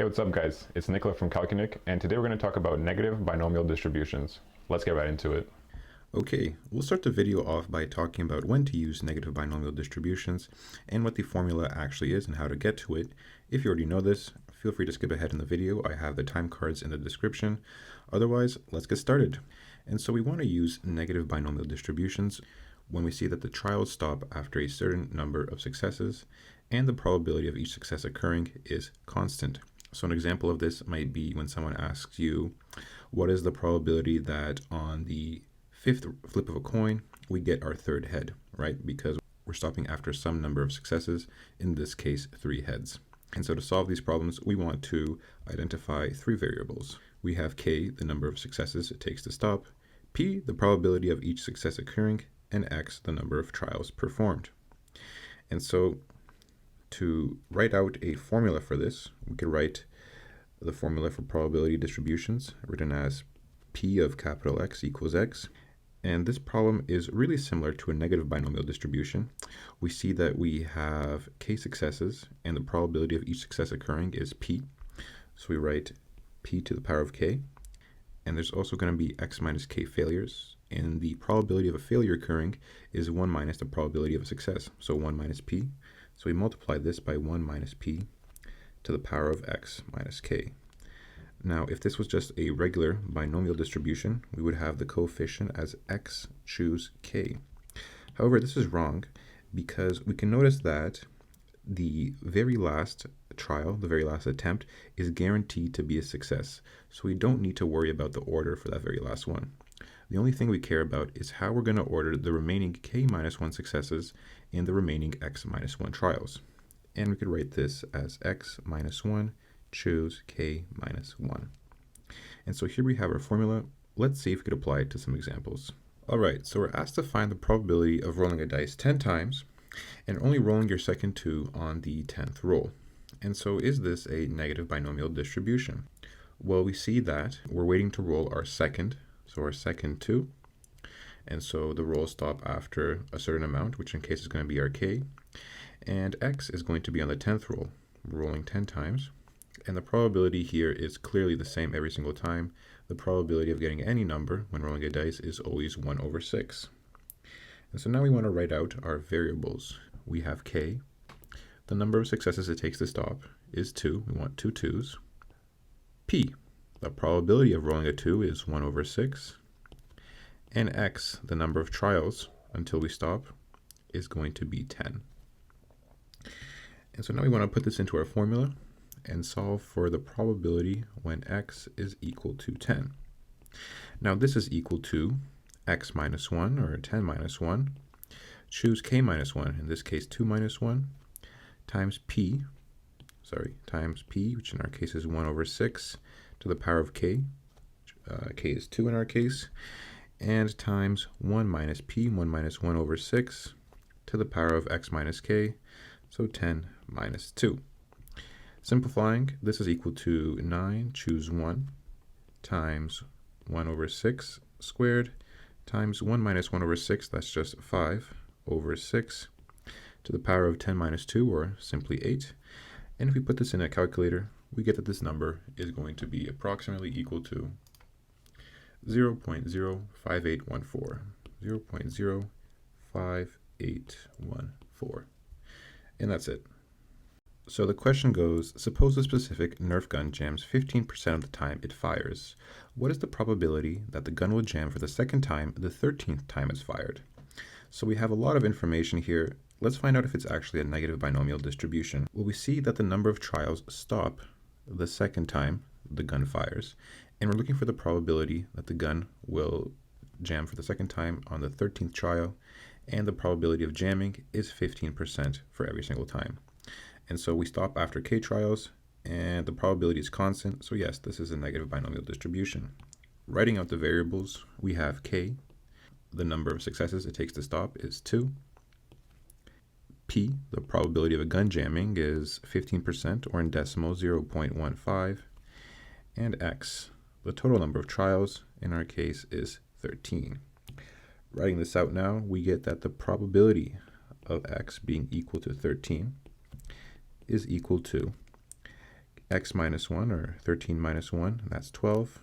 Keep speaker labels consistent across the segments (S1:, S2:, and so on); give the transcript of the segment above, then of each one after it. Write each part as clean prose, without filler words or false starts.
S1: Hey, what's up guys? It's Nicola from Calcunic, and today we're going to talk about negative binomial distributions. Let's get right into it.
S2: Okay, we'll start the video off by talking about when to use negative binomial distributions and what the formula actually is and how to get to it. If you already know this, feel free to skip ahead in the video. I have the time cards in the description. Otherwise, let's get started. And so we want to use negative binomial distributions when we see that the trials stop after a certain number of successes and the probability of each success occurring is constant. So an example of this might be when someone asks you, what is the probability that on the fifth flip of a coin, we get our third head, right? Because we're stopping after some number of successes, in this case, 3 heads. And so to solve these problems, we want to identify 3 variables. We have k, the number of successes it takes to stop, p, the probability of each success occurring, and x, the number of trials performed. And so to write out a formula for this, we could write the formula for probability distributions written as p of capital X equals x. And this problem is really similar to a negative binomial distribution. We see that we have k successes and the probability of each success occurring is p. So we write p to the power of k. And there's also going to be x minus k failures. And the probability of a failure occurring is 1 minus the probability of a success. So 1 minus p. So we multiply this by 1 minus p to the power of x minus k. Now, if this was just a regular binomial distribution, we would have the coefficient as x choose k. However, this is wrong because we can notice that the very last trial, the very last attempt, is guaranteed to be a success. So we don't need to worry about the order for that very last one. The only thing we care about is how we're going to order the remaining k minus 1 successes and the remaining x minus 1 trials. And we could write this as x minus 1 choose k minus 1. And so here we have our formula. Let's see if we could apply it to some examples. All right, so we're asked to find the probability of rolling a dice 10 times and only rolling your second 2 on the 10th roll. And so is this a negative binomial distribution? Well, we see that we're waiting to roll our second, so our second 2. And so the rolls stop after a certain amount, which in case is going to be our k. And x is going to be on the 10th roll, rolling 10 times. And the probability here is clearly the same every single time. The probability of getting any number when rolling a dice is always 1 over 6. And so now we want to write out our variables. We have k. The number of successes it takes to stop is 2. We want 2 2s. P. The probability of rolling a 2 is 1 over 6. And x, the number of trials until we stop, is going to be 10. And so now we want to put this into our formula and solve for the probability when x is equal to 10. Now this is equal to x minus 1, or 10 minus 1. Choose k minus 1, in this case 2 minus 1, times p, which in our case is 1 over 6, to the power of k. K is 2 in our case. And times 1 minus p, 1 minus 1 over 6, to the power of x minus k, so 10 minus 2. Simplifying, this is equal to 9, choose 1, times 1 over 6 squared, times 1 minus 1 over 6, that's just 5 over 6, to the power of 10 minus 2, or simply 8. And if we put this in a calculator, we get that this number is going to be approximately equal to 0.05814. 0.05814. And that's it. So the question goes, suppose a specific Nerf gun jams 15% of the time it fires. What is the probability that the gun will jam for the second time the 13th time it's fired? So we have a lot of information here. Let's find out if it's actually a negative binomial distribution. Well, we see that the number of trials stop the second time the gun fires, and we're looking for the probability that the gun will jam for the second time on the 13th trial, and the probability of jamming is 15% for every single time. And so we stop after k trials, and the probability is constant, so yes, this is a negative binomial distribution. Writing out the variables, we have k, the number of successes it takes to stop is 2. P, the probability of a gun jamming is 15%, or in decimal 0.15. And x, the total number of trials, in our case, is 13. Writing this out now, we get that the probability of x being equal to 13 is equal to x minus 1, or 13 minus 1, that's 12.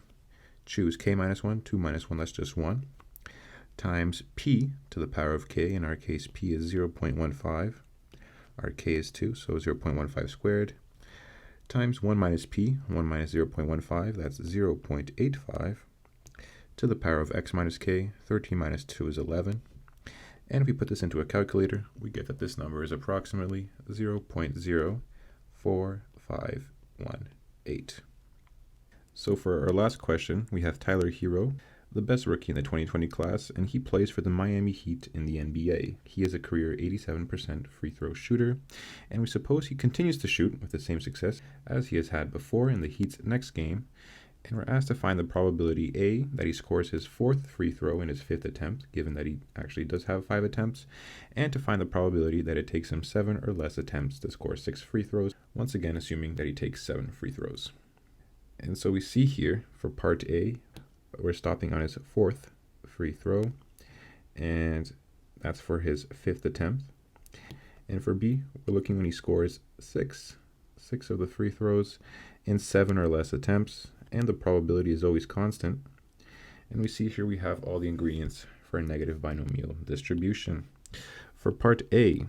S2: Choose k minus 1, 2 minus 1, that's just 1, times p to the power of k. In our case, p is 0.15. Our k is 2, so 0.15 squared, times 1 minus p, 1 minus 0.15, that's 0.85, to the power of x minus k. 13 minus 2 is 11. And if we put this into a calculator, we get that this number is approximately 0.04518. So for our last question, we have Tyler Hero, the best rookie in the 2020 class, and he plays for the Miami Heat in the NBA. He is a career 87% free throw shooter, and we suppose he continues to shoot with the same success as he has had before in the Heat's next game. And we're asked to find the probability A, that he scores his 4th free throw in his 5th attempt, given that he actually does have 5 attempts, and to find the probability that it takes him 7 or less attempts to score 6 free throws, once again assuming that he takes 7 free throws. And so we see here for part A, we're stopping on his 4th free throw, and that's for his 5th attempt. And for B, we're looking when he scores 6 of the free throws in 7 or less attempts, and the probability is always constant. And we see here we have all the ingredients for a negative binomial distribution. For part A,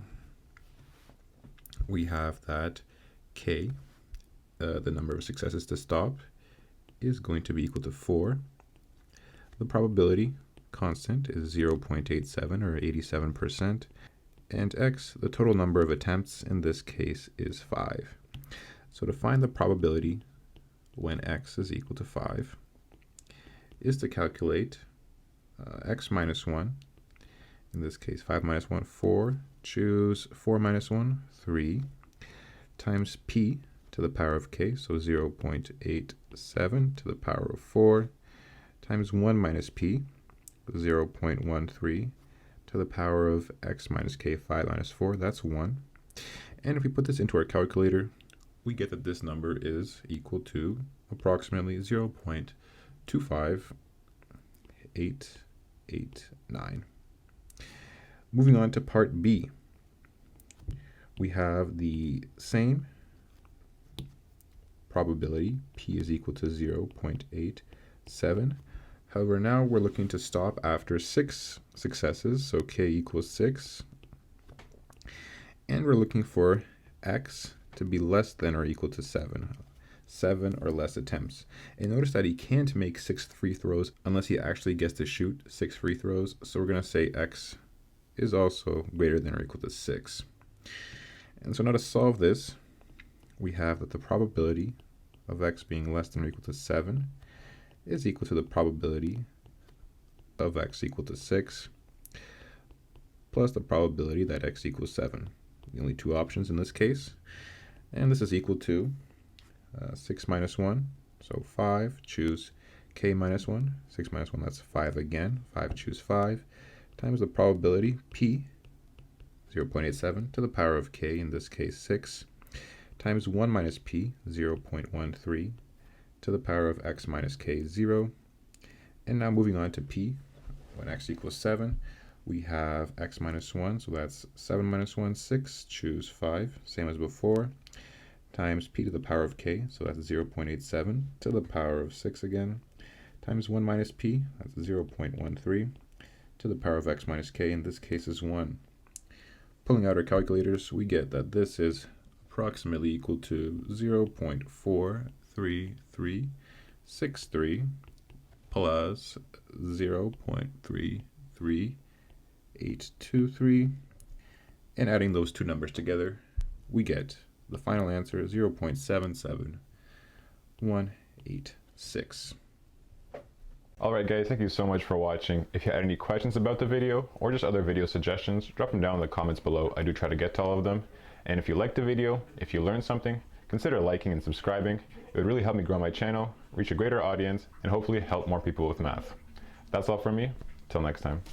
S2: we have that k, the number of successes to stop, is going to be equal to 4. The probability constant is 0.87, or 87%, and x, the total number of attempts in this case, is 5. So to find the probability when x is equal to 5 is to calculate x minus 1, in this case 5 minus 1, 4, choose 4 minus 1, 3, times p to the power of k, so 0.87 to the power of 4, times 1 minus p, 0.13 to the power of x minus k. 5 minus 4, that's 1. And if we put this into our calculator, we get that this number is equal to approximately 0.25889. Moving on to part B, we have the same probability, p is equal to 0.87. However, now we're looking to stop after 6 successes, so k equals 6. And we're looking for x to be less than or equal to 7 or less attempts. And notice that he can't make 6 free throws unless he actually gets to shoot 6 free throws. So we're going to say x is also greater than or equal to 6. And so now to solve this, we have that the probability of x being less than or equal to 7 is equal to the probability of x equal to 6 plus the probability that x equals 7. The only two options in this case. And this is equal to 6 minus 1, so 5, choose k minus 1, 6 minus 1, that's 5 again, 5, choose 5, times the probability, p, 0.87 to the power of k, in this case 6, times 1 minus p, 0.13 to the power of x minus k, 0. And now moving on to p, when x equals 7, we have x minus 1, so that's 7 minus 1, 6, choose 5, same as before, times p to the power of k, so that's 0.87 to the power of 6 again, times 1 minus p, that's 0.13 to the power of x minus k, in this case is 1. Pulling out our calculators, we get that this is approximately equal to 0.43363 plus 0.33823, and adding those two numbers together, we get the final answer is 0.77186.
S1: Alright guys, thank you so much for watching. If you had any questions about the video or just other video suggestions, drop them down in the comments below. I do try to get to all of them. And if you liked the video, if you learned something, consider liking and subscribing. It would really help me grow my channel, reach a greater audience, and hopefully help more people with math. That's all from me. Till next time.